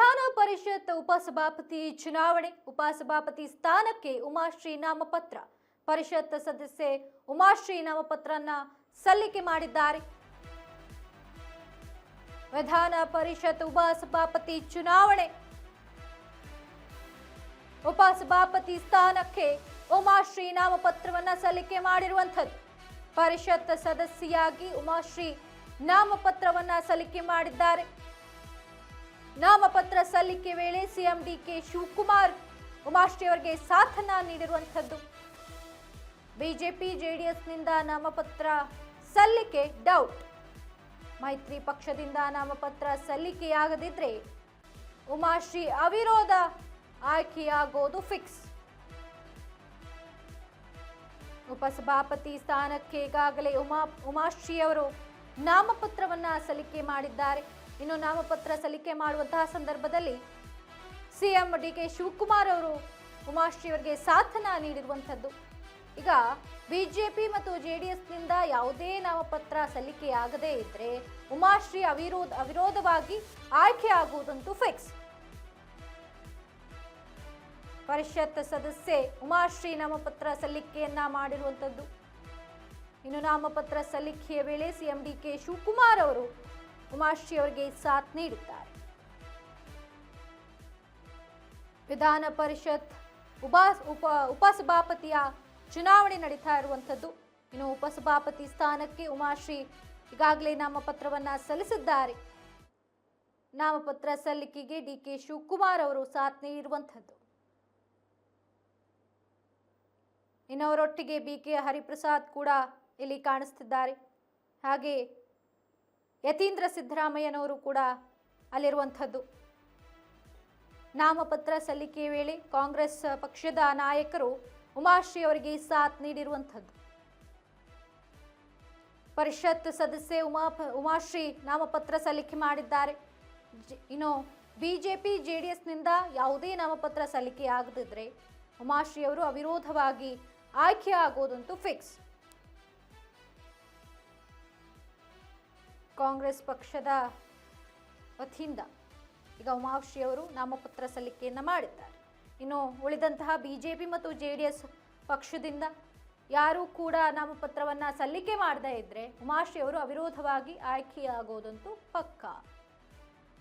ವಿಧಾನ ಪರಿಷತ್ ಉಪಸಭಾಪತಿ ಚುನಾವಣೆ ಉಪಸಭಾಪತಿ ಸ್ಥಾನಕ್ಕೆ ಉಮಾಶ್ರೀ ನಾಮಪತ್ರ ಪರಿಷತ್ ಸದಸ್ಯೆ ಉಮಾಶ್ರೀ ನಾಮಪತ್ರನ ಸಲ್ಲಿಕೆ ಮಾಡಿದ್ದಾರೆ. ವಿಧಾನ ಪರಿಷತ್ ಉಪಸಭಾಪತಿ ಚುನಾವಣೆ ಉಪಸಭಾಪತಿ ಸ್ಥಾನಕ್ಕೆ ಉಮಾಶ್ರೀ ನಾಮಪತ್ರವನ್ನ ಸಲ್ಲಿಕೆ ಮಾಡಿರುವಂಥದ್ದು. ಪರಿಷತ್ ಸದಸ್ಯೆಯಾಗಿ ಉಮಾಶ್ರೀ ನಾಮಪತ್ರವನ್ನ ಸಲ್ಲಿಕೆ ಮಾಡಿದ್ದಾರೆ. ನಾಮಪತ್ರ ಸಲ್ಲಿಕೆ ವೇಳೆ ಸಿಎಂ ಡಿಕೆ ಶಿವಕುಮಾರ್ ಉಮಾಶ್ರೀ ಅವರಿಗೆ ಸಾಥನ್ನ ನೀಡಿರುವಂಥದ್ದು. ಬಿಜೆಪಿ ಜೆಡಿಎಸ್ನಿಂದ ನಾಮಪತ್ರ ಸಲ್ಲಿಕೆ ಡೌಟ್. ಮೈತ್ರಿ ಪಕ್ಷದಿಂದ ನಾಮಪತ್ರ ಸಲ್ಲಿಕೆಯಾಗದಿದ್ರೆ ಉಮಾಶ್ರೀ ಅವಿರೋಧ ಆಯ್ಕೆಯಾಗೋದು ಫಿಕ್ಸ್. ಉಪಸಭಾಪತಿ ಸ್ಥಾನಕ್ಕೆ ಈಗಾಗಲೇ ಉಮಾಶ್ರೀ ಅವರು ನಾಮಪತ್ರವನ್ನ ಸಲ್ಲಿಕೆ ಮಾಡಿದ್ದಾರೆ. ಇನ್ನು ನಾಮಪತ್ರ ಸಲ್ಲಿಕೆ ಮಾಡುವಂತಹ ಸಂದರ್ಭದಲ್ಲಿ ಸಿಎಂ ಡಿಕೆ ಶಿವಕುಮಾರ್ ಅವರು ಉಮಾಶ್ರೀ ಅವರಿಗೆ ಸಾಥನ ನೀಡಿರುವಂಥದ್ದು. ಈಗ ಬಿಜೆಪಿ ಮತ್ತು ಜೆಡಿಎಸ್ನಿಂದ ಯಾವುದೇ ನಾಮಪತ್ರ ಸಲ್ಲಿಕೆಯಾಗದೇ ಇದ್ರೆ ಉಮಾಶ್ರೀ ಅವಿರೋಧವಾಗಿ ಆಯ್ಕೆ ಆಗುವುದಂತೂ ಫಿಕ್ಸ್. ಪರಿಷತ್ ಸದಸ್ಯೆ ಉಮಾಶ್ರೀ ನಾಮಪತ್ರ ಸಲ್ಲಿಕೆಯನ್ನ ಮಾಡಿರುವಂಥದ್ದು. ಇನ್ನು ನಾಮಪತ್ರ ಸಲ್ಲಿಕೆಯ ವೇಳೆ ಸಿಎಂ ಡಿಕೆ ಶಿವಕುಮಾರ್ ಅವರು ಉಮಾಶ್ರೀ ಅವರಿಗೆ ಸಾಥ್ ನೀಡಿದ್ದಾರೆ. ವಿಧಾನ ಪರಿಷತ್ ಉಪಸಭಾಪತಿಯ ಚುನಾವಣೆ ನಡೀತಾ ಇರುವಂಥದ್ದು. ಇನ್ನು ಉಪಸಭಾಪತಿ ಸ್ಥಾನಕ್ಕೆ ಉಮಾಶ್ರೀ ಈಗಾಗಲೇ ನಾಮಪತ್ರವನ್ನ ಸಲ್ಲಿಸಿದ್ದಾರೆ. ನಾಮಪತ್ರ ಸಲ್ಲಿಕೆಗೆ ಡಿಕೆ ಶಿವಕುಮಾರ್ ಅವರು ಸಾಥ್ ನೀಡಿರುವಂಥದ್ದು. ಇನ್ನು ಅವರೊಟ್ಟಿಗೆ ಬಿಕೆ ಹರಿಪ್ರಸಾದ್ ಕೂಡ ಇಲ್ಲಿ ಕಾಣಿಸ್ತಿದ್ದಾರೆ. ಹಾಗೆ ಯತೀಂದ್ರ ಸಿದ್ದರಾಮಯ್ಯನವರು ಕೂಡ ಅಲ್ಲಿರುವಂಥದ್ದು. ನಾಮಪತ್ರ ಸಲ್ಲಿಕೆ ವೇಳೆ ಕಾಂಗ್ರೆಸ್ ಪಕ್ಷದ ನಾಯಕರು ಉಮಾಶ್ರೀ ಅವರಿಗೆ ಸಾಥ್ ನೀಡಿರುವಂಥದ್ದು. ಪರಿಷತ್ ಸದಸ್ಯೆ ಉಮಾಶ್ರೀ ನಾಮಪತ್ರ ಸಲ್ಲಿಕೆ ಮಾಡಿದ್ದಾರೆ. ಇನ್ನು ಬಿಜೆಪಿ ಜೆಡಿಎಸ್ನಿಂದ ಯಾವುದೇ ನಾಮಪತ್ರ ಸಲ್ಲಿಕೆ ಆಗದಿದ್ರೆ ಉಮಾಶ್ರೀ ಅವರು ಅವಿರೋಧವಾಗಿ ಆಯ್ಕೆ ಆಗೋದಂತೂ ಫಿಕ್ಸ್. ಕಾಂಗ್ರೆಸ್ ಪಕ್ಷದ ವತಿಯಿಂದ ಈಗ ಉಮಾಶ್ರೀ ಅವರು ನಾಮಪತ್ರ ಸಲ್ಲಿಕೆಯನ್ನ ಮಾಡಿದ್ದಾರೆ. ಇನ್ನು ಉಳಿದಂತಹ ಬಿಜೆಪಿ ಮತ್ತು ಜೆಡಿಎಸ್ ಪಕ್ಷದಿಂದ ಯಾರೂ ಕೂಡ ನಾಮಪತ್ರವನ್ನ ಸಲ್ಲಿಕೆ ಮಾಡದೇ ಇದ್ರೆ ಉಮಾಶ್ರೀ ಅವರು ಅವಿರೋಧವಾಗಿ ಆಯ್ಕೆಯಾಗೋದಂತೂ ಪಕ್ಕಾ.